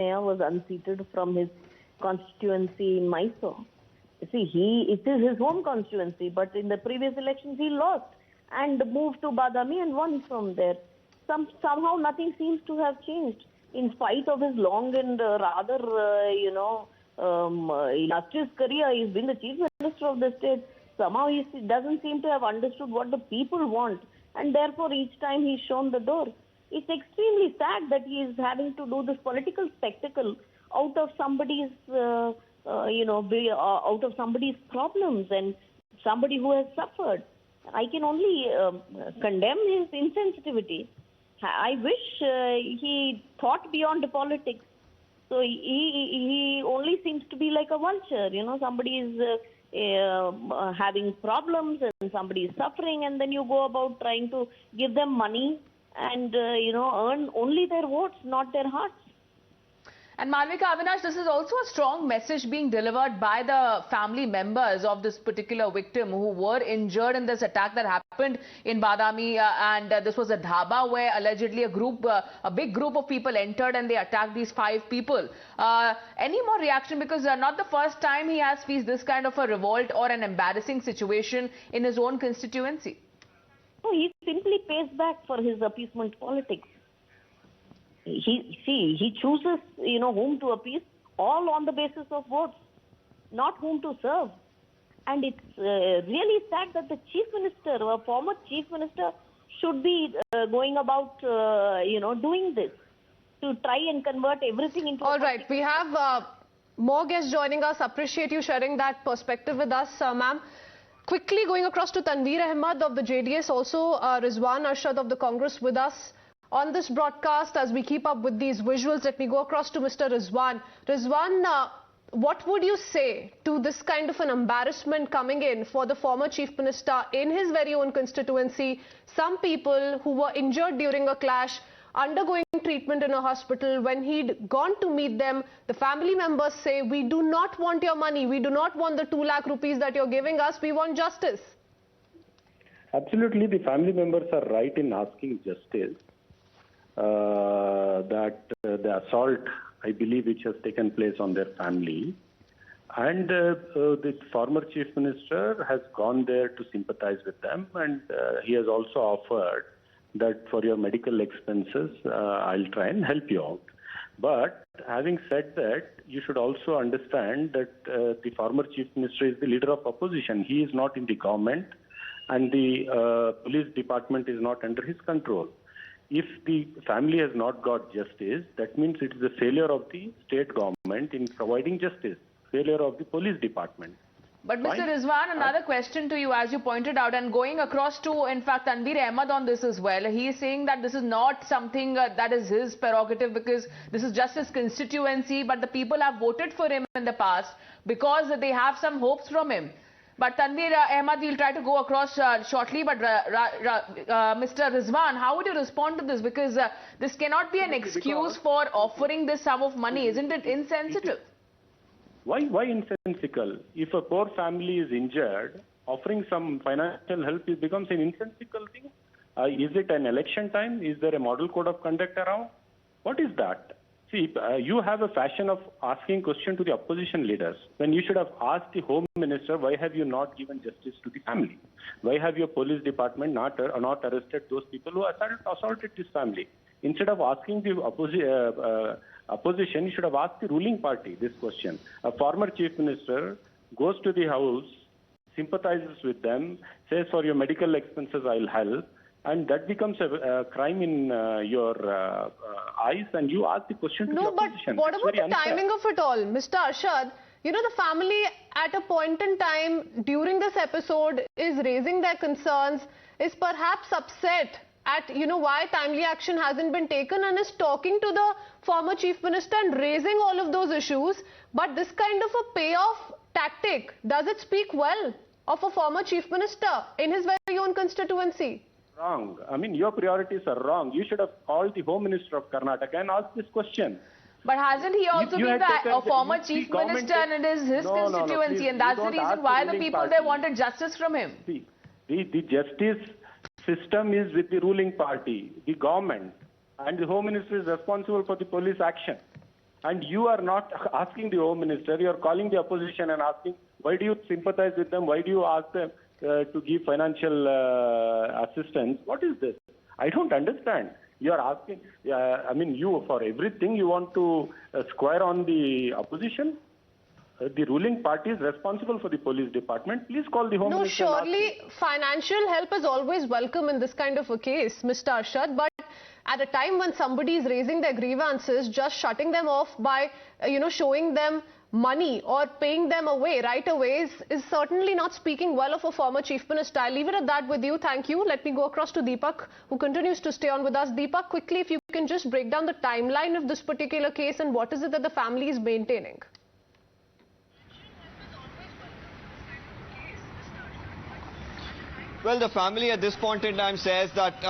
Siddaramiah was unseated from his constituency in Mysore. See, it is his home constituency, but in the previous elections he lost and moved to Badami and won from there. Somehow nothing seems to have changed. In spite of his long and rather, illustrious career, he's been the chief minister of the state. Somehow he doesn't seem to have understood what the people want, and therefore each time he's shown the door. It's extremely sad that he is having to do this political spectacle out of somebody's, out of somebody's problems and somebody who has suffered. I can only condemn his insensitivity. I wish he thought beyond politics. So he only seems to be like a vulture. Somebody is having problems and somebody is suffering, and then you go about trying to give them money and, earn only their votes, not their hearts. And Malvika, Avinash, this is also a strong message being delivered by the family members of this particular victim who were injured in this attack that happened in Badami. And this was a dhaba where allegedly a big group of people entered and they attacked these 5 people. Any more reaction? Because not the first time he has faced this kind of a revolt or an embarrassing situation in his own constituency. No, he simply pays back for his appeasement politics. He chooses, whom to appease, all on the basis of votes, not whom to serve. And it's really sad that the chief minister, a former chief minister, should be going about, doing this to try and convert everything into. All right, we have more guests joining us. Appreciate you sharing that perspective with us, ma'am. Quickly going across to Tanveer Ahmed of the JDS, also Rizwan Arshad of the Congress with us on this broadcast. As we keep up with these visuals, let me go across to Mr. Rizwan. Rizwan, what would you say to this kind of an embarrassment coming in for the former chief minister in his very own constituency? Some people who were injured during a clash, undergoing treatment in a hospital, when he'd gone to meet them, the family members say, we do not want your money, we do not want the 2 lakh rupees that you're giving us, we want justice. Absolutely, the family members are right in asking justice. The assault, I believe, which has taken place on their family. And the former chief minister has gone there to sympathize with them, and he has also offered that for your medical expenses, I'll try and help you out. But having said that, you should also understand that the former chief minister is the leader of opposition. He is not in the government, and the police department is not under his control. If the family has not got justice, that means it is a failure of the state government in providing justice, failure of the police department. But Mr. Rizwan, another question to you, as you pointed out, and going across to, in fact, Tanveer Ahmed on this as well. He is saying that this is not something that is his prerogative, because this is just his constituency, but the people have voted for him in the past because they have some hopes from him. But Tanveer Ahmed, we'll try to go across shortly. But Mr. Rizwan, how would you respond to this? Because this cannot be an excuse for offering this sum of money. Isn't it insensitive? Why insensical? If a poor family is injured, offering some financial help becomes an insensical thing. Is it an election time? Is there a model code of conduct around? What is that? See, you have a fashion of asking questions to the opposition leaders, when you should have asked the Home Minister, why have you not given justice to the family? Why have your police department not arrested those people who assaulted this family? Instead of asking the opposition, you should have asked the ruling party this question. A former chief minister goes to the house, sympathizes with them, says for your medical expenses I'll help, and that becomes a crime in your eyes, and you ask the question to the opposition. No, but what about the timing of it all? Mr. Arshad, the family at a point in time during this episode is raising their concerns, is perhaps upset at, why timely action hasn't been taken, and is talking to the former chief minister and raising all of those issues. But this kind of a payoff tactic, does it speak well of a former chief minister in his very own constituency? Wrong. I mean, your priorities are wrong. You should have called the Home Minister of Karnataka and asked this question. But hasn't he also been a former chief minister, and it is his constituency, and that's the reason why the people there wanted justice from him? See, the justice system is with the ruling party, the government, and the Home Minister is responsible for the police action. And you are not asking the Home Minister, you are calling the opposition and asking, why do you sympathize with them? Why do you ask them to give financial assistance? What is this? I don't understand. You are asking, you for everything you want to square on the opposition? The ruling party is responsible for the police department. Please call the Home Minister. No, surely financial help is always welcome in this kind of a case, Mr. Arshad, but at a time when somebody is raising their grievances, just shutting them off by, showing them money or paying them away right away is certainly not speaking well of a former Chief Minister. I'll leave it at that with you. Thank you. Let me go across to Deepak, who continues to stay on with us. Deepak, quickly, if you can just break down the timeline of this particular case and what is it that the family is maintaining? Well, the family at this point in time says that,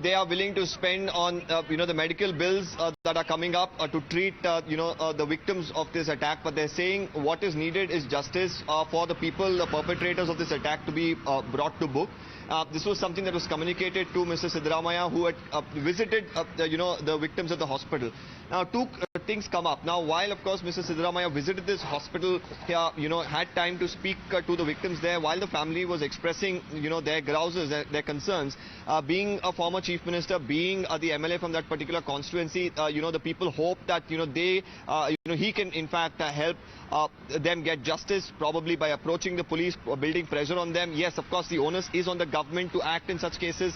they are willing to spend on, the medical bills that are coming up to treat, the victims of this attack. But they're saying what is needed is justice for the people, the perpetrators of this attack to be brought to book. This was something that was communicated to Mr. Siddaramiah, who had visited, the victims at the hospital. Now, two things come up. Now, while, of course, Mr. Siddaramiah visited this hospital, had time to speak to the victims there, while the family was expressing, their grouses, their concerns, being a former Chief Minister, being the MLA from that particular constituency, the people hope that, he can, in fact, help them get justice, probably by approaching the police, building pressure on them. Yes, of course, the onus is on the government to act in such cases.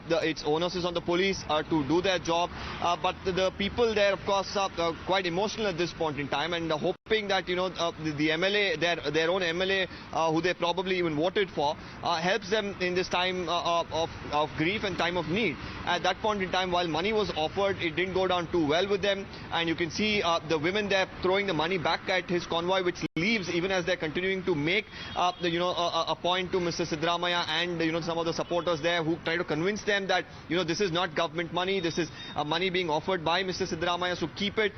Its onus is on the police to do their job. But the people there, of course, are quite emotional at this point in time and hoping that, the MLA, their own MLA, who they probably even voted for, helps them in this time of grief and time of need. At that point in time, while money was offered, it didn't go down too well with them. And you can see the women there throwing the money back at his convoy, which leaves even as they're continuing to make a point to Mr. Siddaramiah and some of the supporters there who try to convince them that this is not government money, this is money being offered by Mr. Siddaramiah, so keep it,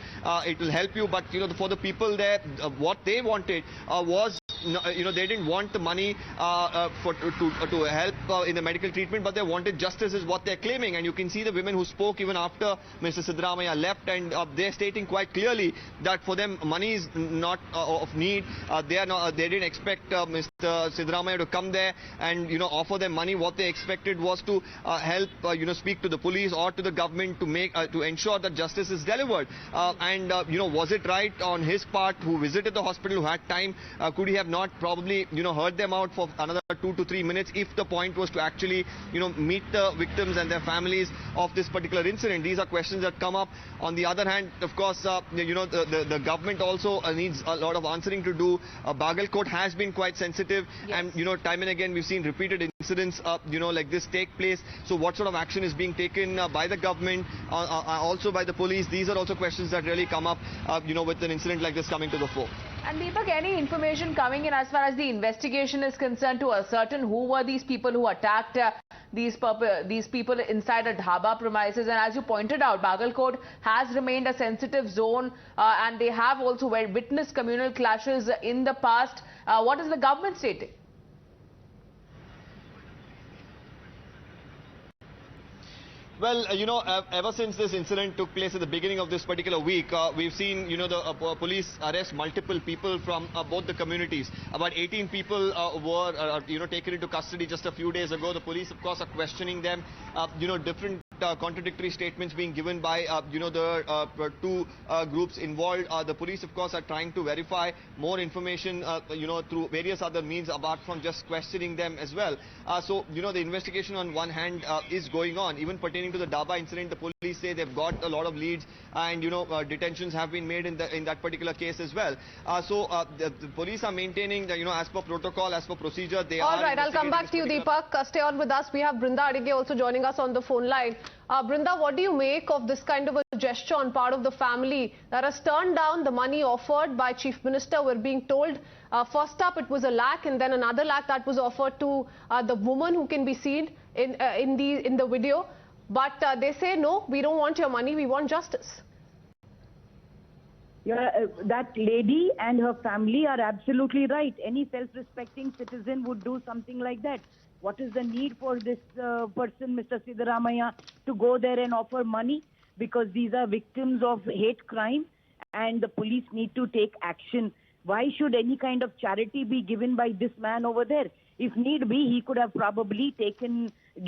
it will help you. But for the people there, what they wanted was, they didn't want the money to help in the medical treatment, but they wanted justice is what they're claiming. And you can see the women who spoke even after Mr. Siddaramiah left, and they're stating quite clearly that for them money is not of need. They didn't expect Mr. Siddaramiah to come there and offer them money. What they expected was to help speak to the police or to the government to ensure that justice is delivered. Was it right on his part, who visited the hospital, who had time, could he have not probably heard them out for another 2 to 3 minutes if the point was to actually meet the victims and their families of this particular incident? These are questions that come up. On the other hand, of course, the government also needs a lot of answering to do. Bagalkot has been quite sensitive, yes. And time and again we've seen repeated incidents like this take place. So what sort of action is being taken by the government, also by the police? These are also questions that really come up with an incident like this coming to the fore. And Deepak, any information coming in as far as the investigation is concerned to ascertain who were these people who attacked these people inside a dhaba premises? And as you pointed out, Bagalkot has remained a sensitive zone and they have also witnessed communal clashes in the past. What is the government stating? Well, ever since this incident took place at the beginning of this particular week, we've seen, the police arrest multiple people from both the communities. About 18 people were, taken into custody just a few days ago. The police, of course, are questioning them. Different contradictory statements being given by, the two groups involved. The police, of course, are trying to verify more information, through various other means apart from just questioning them as well. So, the investigation on one hand is going on. Even pertaining to the Dhaba incident, the police say they've got a lot of leads and, detentions have been made in that particular case as well. The police are maintaining that, as per protocol, as per procedure, they are... All right, I'll come back to you, Deepak. Stay on with us. We have Brinda Adige also joining us on the phone line. Brinda, what do you make of this kind of a gesture on part of the family that has turned down the money offered by Chief Minister? We're being told first up it was a lakh and then another lakh that was offered to the woman who can be seen in the video. But they say, no, we don't want your money, we want justice. Yeah, that lady and her family are absolutely right. Any self-respecting citizen would do something like that. What is the need for this person, Mr. Siddaramiah, to go there and offer money? Because these are victims of hate crime and the police need to take action. Why should any kind of charity be given by this man over there? If need be, he could have probably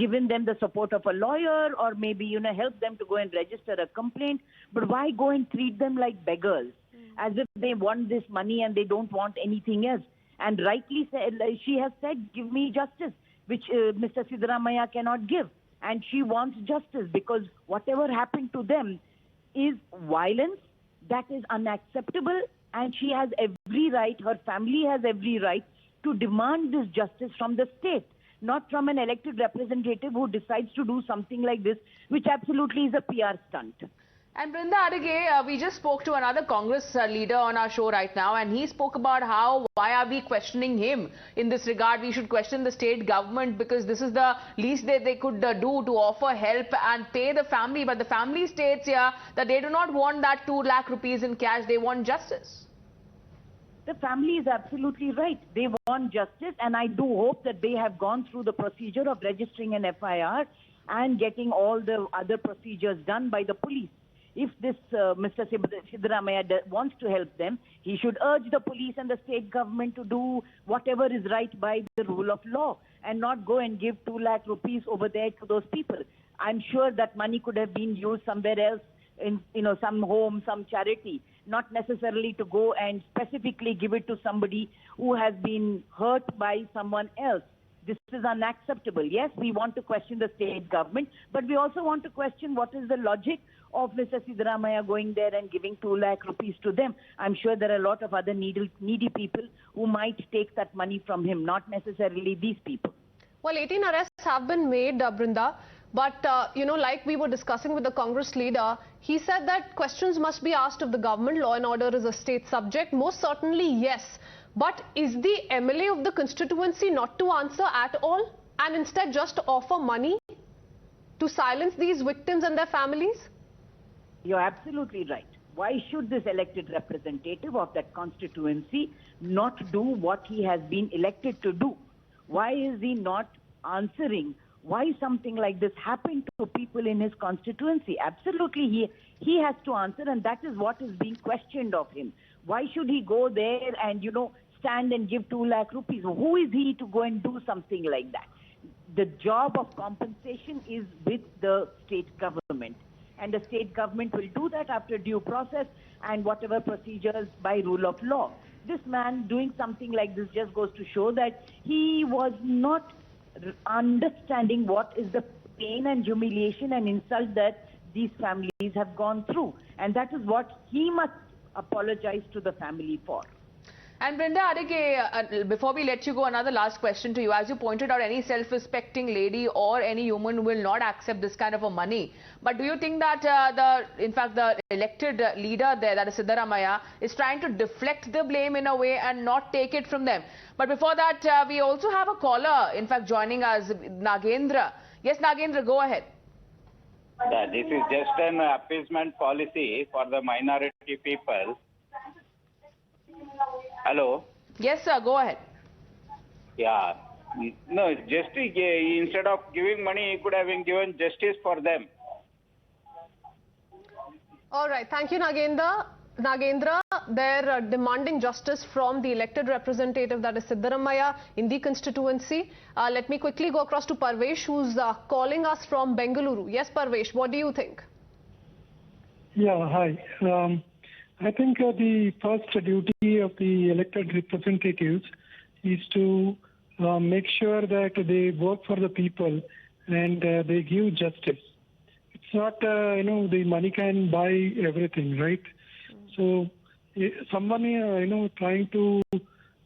given them the support of a lawyer, or maybe, help them to go and register a complaint. But why go and treat them like beggars, as if they want this money and they don't want anything else? And rightly said, she has said, give me justice, which Mr. Siddaramiah cannot give. And she wants justice because whatever happened to them is violence that is unacceptable, and she has every right, her family has every right to demand this justice from the state, not from an elected representative who decides to do something like this, which absolutely is a PR stunt. And Brinda Adige, we just spoke to another Congress leader on our show right now, and he spoke about why are we questioning him in this regard? We should question the state government because this is the least that they could do to offer help and pay the family. But the family states here that they do not want that 2 lakh rupees in cash. They want justice. The family is absolutely right. They want justice, and I do hope that they have gone through the procedure of registering an FIR and getting all the other procedures done by the police. If this Mr. Siddaramiah wants to help them, he should urge the police and the state government to do whatever is right by the rule of law and not go and give 2 lakh rupees over there to those people. I'm sure that money could have been used somewhere else, in some home, some charity, not necessarily to go and specifically give it to somebody who has been hurt by someone else. This is unacceptable. Yes, we want to question the state government, but we also want to question what is the logic of Mr. Siddaramiah going there and giving 2 lakh rupees to them. I'm sure there are a lot of other needy people who might take that money from him, not necessarily these people. Well, 18 arrests have been made, Brinda. But, like we were discussing with the Congress leader, he said that questions must be asked of the government. Law and order is a state subject. Most certainly, yes. But is the MLA of the constituency not to answer at all and instead just offer money to silence these victims and their families? You're absolutely right. Why should this elected representative of that constituency not do what he has been elected to do? Why is he not answering why something like this happened to people in his constituency? Absolutely, he has to answer, and that is what is being questioned of him. Why should he go there and, stand and give 2 lakh rupees? Who is he to go and do something like that? The job of compensation is with the state government, and the state government will do that after due process and whatever procedures by rule of law. This man doing something like this just goes to show that he was not understanding what is the pain and humiliation and insult that these families have gone through. And that is what he must apologize to the family for. And Brinda Adige, before we let you go, another last question to you. As you pointed out, any self-respecting lady or any human will not accept this kind of a money. But do you think that in fact, the elected leader there, that is Siddaramiah, is trying to deflect the blame in a way and not take it from them? But before that, we also have a caller, in fact, joining us, Nagendra. Yes, Nagendra, go ahead. Yeah, this is just an appeasement policy for the minority people. Hello? Yes, sir, go ahead. Yeah. No, just instead of giving money, he could have been given justice for them. All right. Thank you, Nagendra. Nagendra, they're demanding justice from the elected representative, that is Siddaramiah, in the constituency. Let me quickly go across to Parvesh, who's calling us from Bengaluru. Yes, Parvesh, what do you think? Yeah, hi. I think the first duty of the elected representatives is to make sure that they work for the people and they give justice. It's not, the money can buy everything, right? So someone, trying to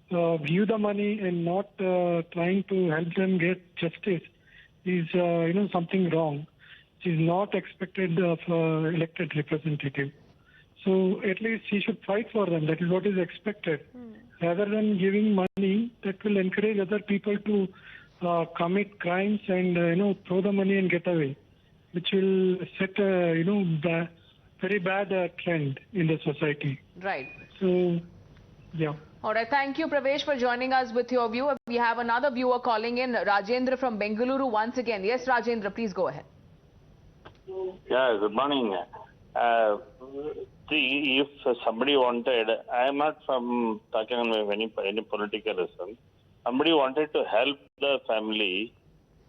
give the money and not trying to help them get justice is, something wrong. It is not expected of elected representative. So at least he should fight for them. That is what is expected. Rather than giving money, that will encourage other people to commit crimes and, throw the money and get away, which will set a, very bad trend in the society. Right. So, yeah. All right. Thank you, Pravesh, for joining us with your view. We have another viewer calling in, Rajendra from Bengaluru once again. Yes, Rajendra, please go ahead. Yeah, good morning. See, if somebody wanted, I am not talking on any political reason. Somebody wanted to help the family,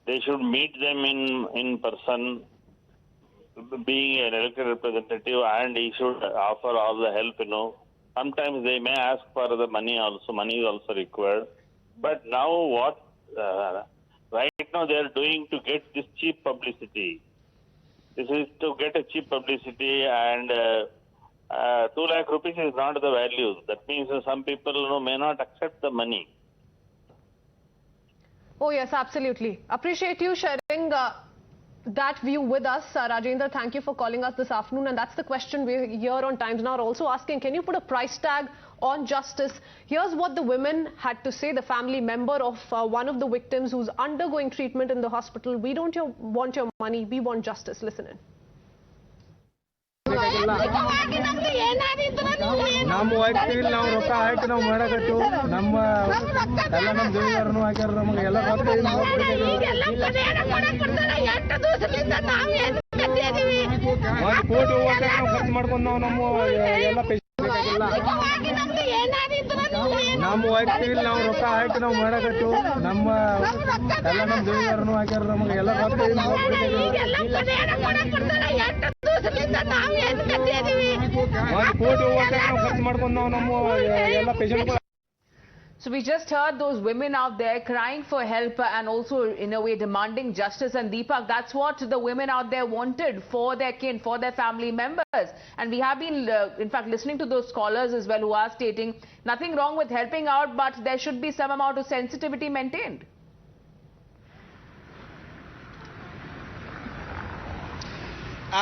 they should meet them in person, being an elected representative, and he should offer all the help, Sometimes they may ask for the money also, money is also required. But now what, right now they are doing to get this cheap publicity. This is to get a cheap publicity, and 2 lakh rupees is not the value. That means some people may not accept the money. Oh yes, absolutely. Appreciate you sharing that view with us. Rajendra, thank you for calling us this afternoon. And that's the question we're here on Times Now also asking. Can you put a price tag on justice? Here's what the women had to say, the family member of one of the victims who's undergoing treatment in the hospital. We don't want your money, we want justice. Listen in. ನಮ್ಮ ವೈಯಕ್ತಿಕ ನಾವು ರೊಕ್ಕ ಹಾಕಿ ನಾವು ಮಾಡಕಟ್ಟು ನಮ್ಮ ಎಲ್ಲ ನಮ್ಮ ದೇವರನ್ನು ಹಾಕ್ಯಾರ ನಮಗೆ ಎಲ್ಲ ರೊಕ್ಕ ಒಂದು ಕೋಟಿ ಹೋಗಕ್ಕೆ ನಾವು ಖರ್ಚು ಮಾಡ್ಕೊಂಡು ನಮ್ಮ ಎಲ್ಲ ನಮ್ಮ ವೈಯಕ್ತಿಕ ನಾವು ರೊಕ್ಕ ಹಾಕಿ ನಾವು ಮಾಡಕಟ್ಟು ನಮ್ಮ ಎಲ್ಲ ನಮ್ಮ ದೇವರನ್ನು ಹಾಕ್ಯಾರ ನಮಗೆ ಎಲ್ಲ ರೊಕ್ಕ So we just heard those women out there crying for help and also in a way demanding justice. And Deepak, that's what the women out there wanted for their kin, for their family members. And we have been in fact listening to those scholars as well who are stating nothing wrong with helping out, but there should be some amount of sensitivity maintained.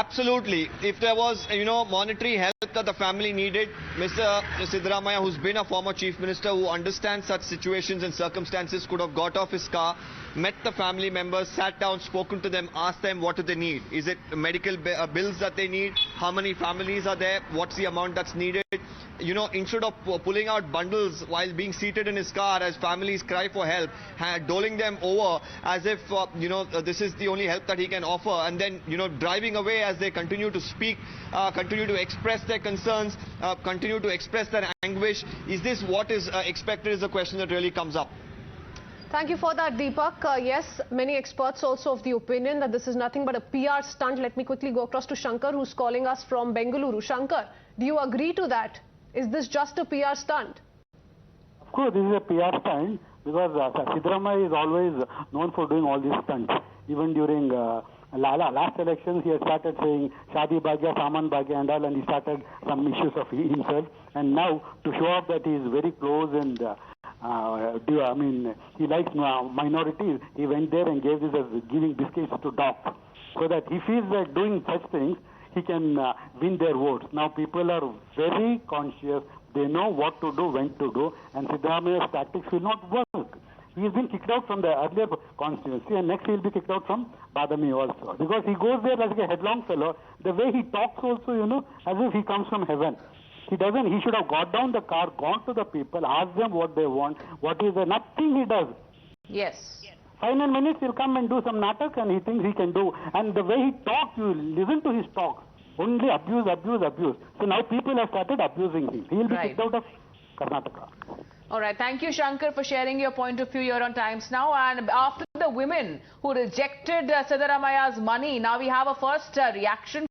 Absolutely. If there was, monetary help that the family needed, Mr. Siddaramiah, who's been a former chief minister, who understands such situations and circumstances, could have got off his car, met the family members, sat down, spoken to them, asked them what do they need. Is it medical bills that they need? How many families are there? What's the amount that's needed? Instead of pulling out bundles while being seated in his car as families cry for help, doling them over as if, this is the only help that he can offer, and then, driving away as they continue to speak, continue to express their concerns, continue to express their anguish. Is this what is expected is a question that really comes up. Thank you for that, Deepak. Yes, many experts also of the opinion that this is nothing but a PR stunt. Let me quickly go across to Shankar, who's calling us from Bengaluru. Shankar, do you agree to that? Is this just a PR stunt? Of course, this is a PR stunt because Siddaramiah is always known for doing all these stunts. Even during last elections, he had started saying Shadi Bhagya, Saman Bhagya and all, and he started some issues of himself. And now, to show off that he is very close and he likes minorities, he went there and gave this as giving biscuits to dogs. So that he feels that doing such things, he can win their votes. Now people are very conscious. They know what to do, when to do, and Siddaramaiah's tactics will not work. He has been kicked out from the earlier constituency, and next he will be kicked out from Badami also. Because he goes there like a headlong fellow. The way he talks also, as if he comes from heaven. He doesn't. He should have got down the car, gone to the people, asked them what they want, what is there. Nothing he does. Yes. 5 minutes he'll come and do some natak and he thinks he can do. And the way he talks, you listen to his talk. Only abuse, abuse, abuse. So now people have started abusing him. He'll be kicked out of Karnataka. All right. Thank you, Shankar, for sharing your point of view here on Times Now. And after the women who rejected Siddaramiah's money, now we have a first reaction